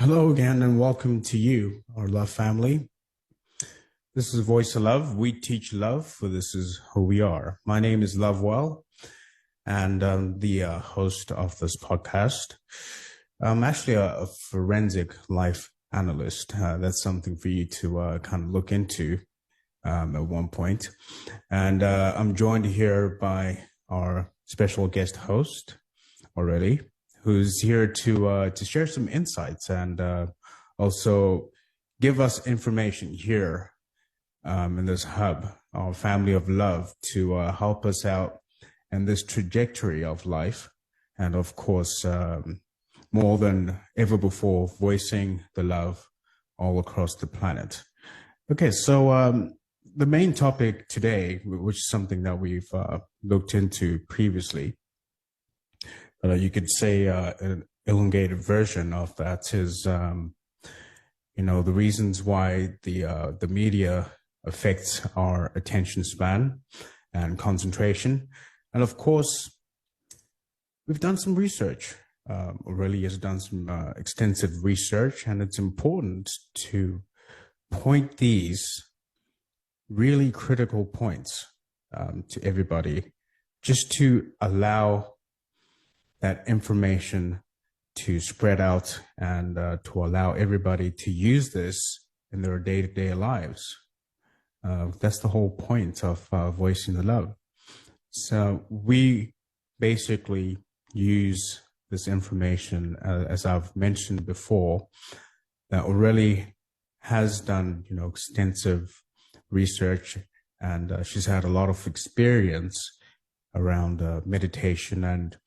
Hello again, and welcome to you, our love family. This is Voice of Love. We teach love, for this is who we are. My name is Lovewell, and I'm the host of this podcast. I'm actually a forensic life analyst. That's something for you to kind of look into at one point. And I'm joined here by our special guest host, Aurelie, who's here to share some insights and also give us information here in this hub, our family of love, to help us out in this trajectory of life. And of course, more than ever before, voicing the love all across the planet. Okay, so the main topic today, which is something that we've looked into previously, you could say an elongated version of that is, the reasons why the media affects our attention span and concentration. And of course, we've done some research. Aurelie has done some extensive research, and it's important to point these really critical points to everybody, just to allow that information to spread out and to allow everybody to use this in their day-to-day lives. That's the whole point of voicing the love. So we basically use this information, as I've mentioned before, that Aurelie has done, extensive research, and she's had a lot of experience around meditation and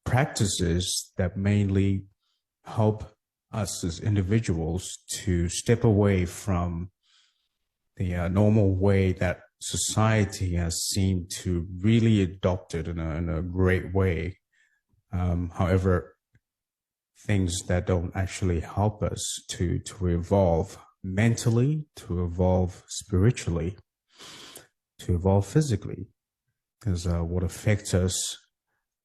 practices that mainly help us as individuals to step away from the normal way that society has seemed to really adopt it in a great way. However, things that don't actually help us to evolve mentally, to evolve spiritually, to evolve physically, is what affects us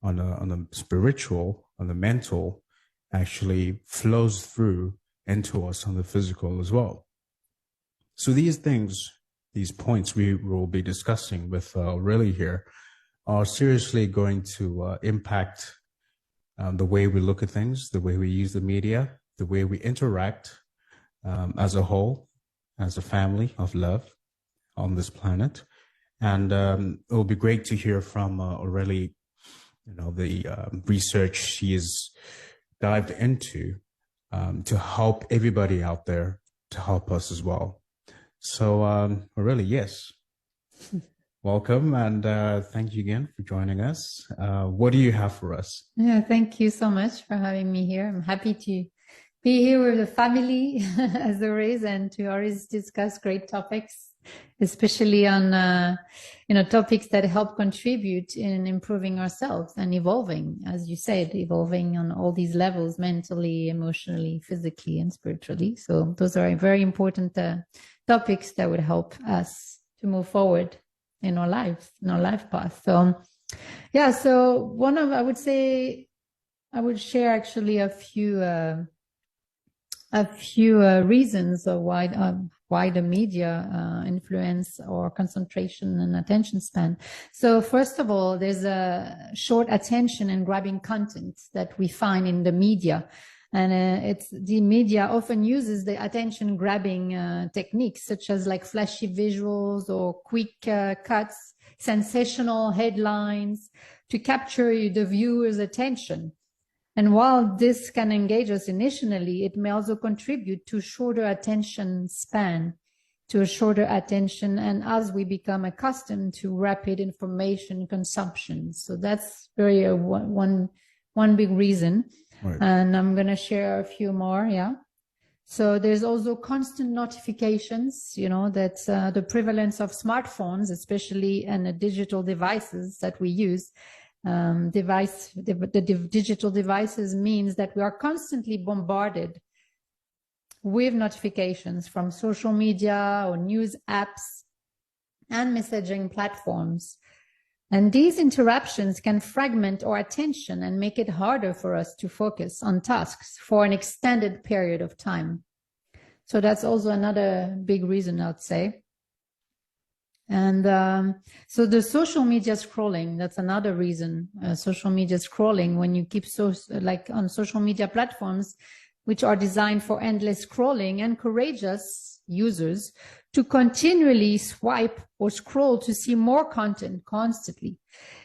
on the spiritual, on the mental, actually flows through into us on the physical as well. So these things, these points we will be discussing with Aurelie here, are seriously going to impact the way we look at things, the way we use the media, the way we interact as a whole, as a family of love on this planet. And it will be great to hear from Aurelie, the research she has dived into to help everybody out there, to help us as well. So Aurelie, yes, welcome, and thank you again for joining us. What do you have for us? Yeah, thank you so much for having me here. I'm happy to be here with the family as always, and to always discuss great topics, especially on topics that help contribute in improving ourselves and evolving, as you said, evolving on all these levels, mentally, emotionally, physically, and spiritually. So those are very important topics that would help us to move forward in our lives, in our life path. So yeah, so I would share actually a few reasons of why the media influence our concentration and attention span. So first of all, there's a short attention and grabbing content that we find in the media. And the media often uses the attention grabbing techniques, such as like flashy visuals or quick cuts, sensational headlines, to capture the viewer's attention. And while this can engage us initially, it may also contribute to shorter attention span, to a shorter attention, and as we become accustomed to rapid information consumption. So that's very one big reason. Right. And I'm going to share a few more. Yeah. So there's also constant notifications, that the prevalence of smartphones, especially and the digital devices that we use, the digital devices means that we are constantly bombarded with notifications from social media or news apps and messaging platforms. And these interruptions can fragment our attention and make it harder for us to focus on tasks for an extended period of time. So that's also another big reason, I'd say. And so the social media scrolling, that's another reason. Social media scrolling, when you keep like on social media platforms, which are designed for endless scrolling, encourages users to continually swipe or scroll to see more content constantly.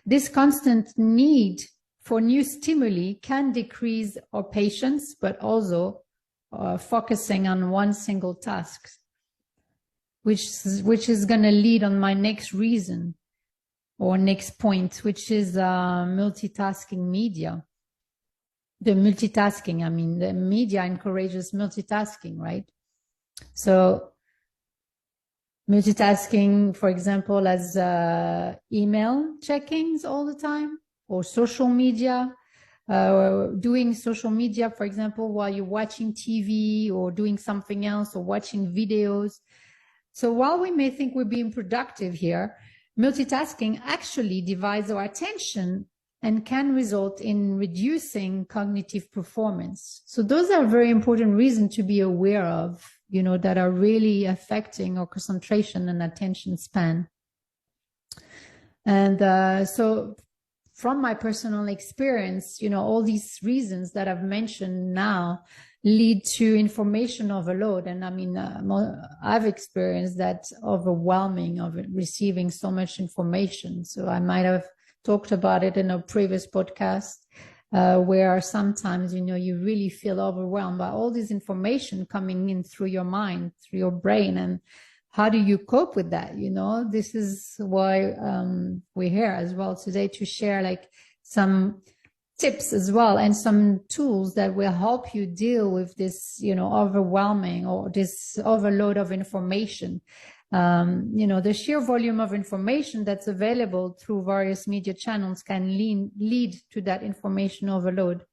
This constant need for new stimuli can decrease our patience, but also focusing on one single task, which is going to lead on my next reason or next point, which is multitasking media. The multitasking, I mean, the media encourages multitasking, right? So multitasking, for example, as email checkings all the time, or social media, doing social media, for example, while you're watching TV or doing something else or watching videos. So while we may think we're being productive here, multitasking actually divides our attention and can result in reducing cognitive performance. So those are very important reasons to be aware of, you know, that are really affecting our concentration and attention span. And so from my personal experience, you know, all these reasons that I've mentioned now lead to information overload. And I mean, I've experienced that overwhelming of receiving so much information. So I might have talked about it in a previous podcast, where sometimes, you know, you really feel overwhelmed by all this information coming in through your mind, through your brain. And how do you cope with that? You know, this is why we're here as well today to share like some tips as well and some tools that will help you deal with this, you know, overwhelming or this overload of information. You know, the sheer volume of information that's available through various media channels can lead to that information overload.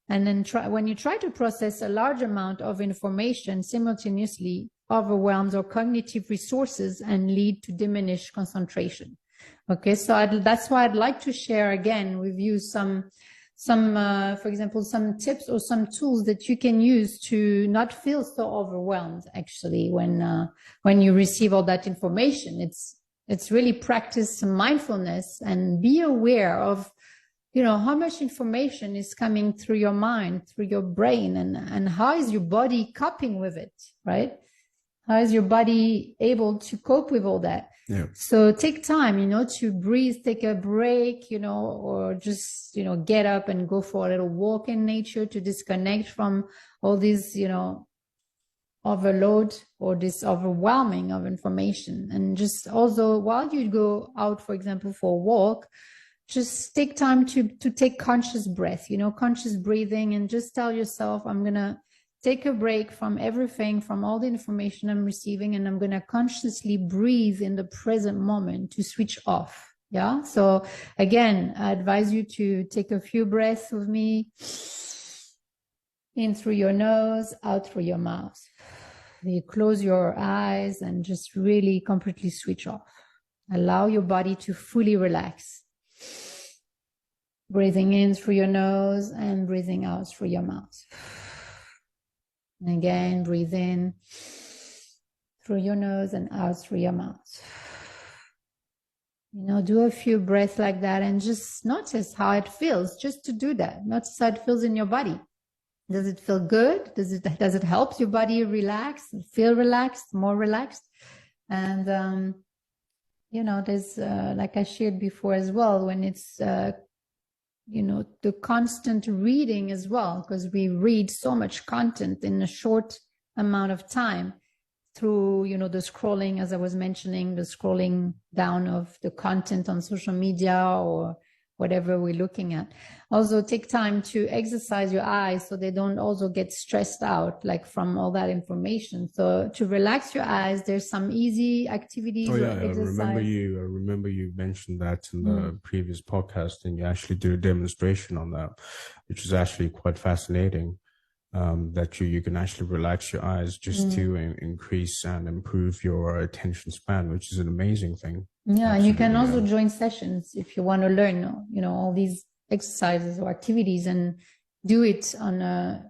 And then when you try to process a large amount of information simultaneously, overwhelms our cognitive resources and lead to diminished concentration. Okay, so that's why I'd like to share again with you some for example, some tips or some tools that you can use to not feel so overwhelmed, actually, when you receive all that information. It's really practice mindfulness and be aware of, you know, how much information is coming through your mind, through your brain, and how is your body coping with it, right? How is your body able to cope with all that? Yeah. So take time, you know, to breathe, take a break, you know, or just, you know, get up and go for a little walk in nature to disconnect from all these, you know, overload or this overwhelming of information. And just also while you go out, for example, for a walk, just take time to take conscious breath, you know, conscious breathing, and just tell yourself, I'm going to take a break from everything, from all the information I'm receiving, and I'm going to consciously breathe in the present moment to switch off. Yeah. So again, I advise you to take a few breaths with me, in through your nose, out through your mouth. You close your eyes and just really completely switch off. Allow your body to fully relax. Breathing in through your nose and breathing out through your mouth. And again, breathe in through your nose and out through your mouth. You know, do a few breaths like that and just notice how it feels, just to do that. Notice how it feels in your body. Does it feel good? Does it help your body relax, feel relaxed, more relaxed? And, you know, there's, like I shared before as well, when it's, you know, the constant reading as well, because we read so much content in a short amount of time through, you know, the scrolling, as I was mentioning, the scrolling down of the content on social media or whatever we're looking at. Also take time to exercise your eyes so they don't also get stressed out, like from all that information. So to relax your eyes, there's some easy activities. Oh yeah, I remember you mentioned that in the previous podcast, and you actually did a demonstration on that, which is actually quite fascinating. that you can actually relax your eyes just to increase and improve your attention span, which is an amazing thing. Yeah, and you can Absolutely, also join sessions if you want to learn, all these exercises or activities and do it on a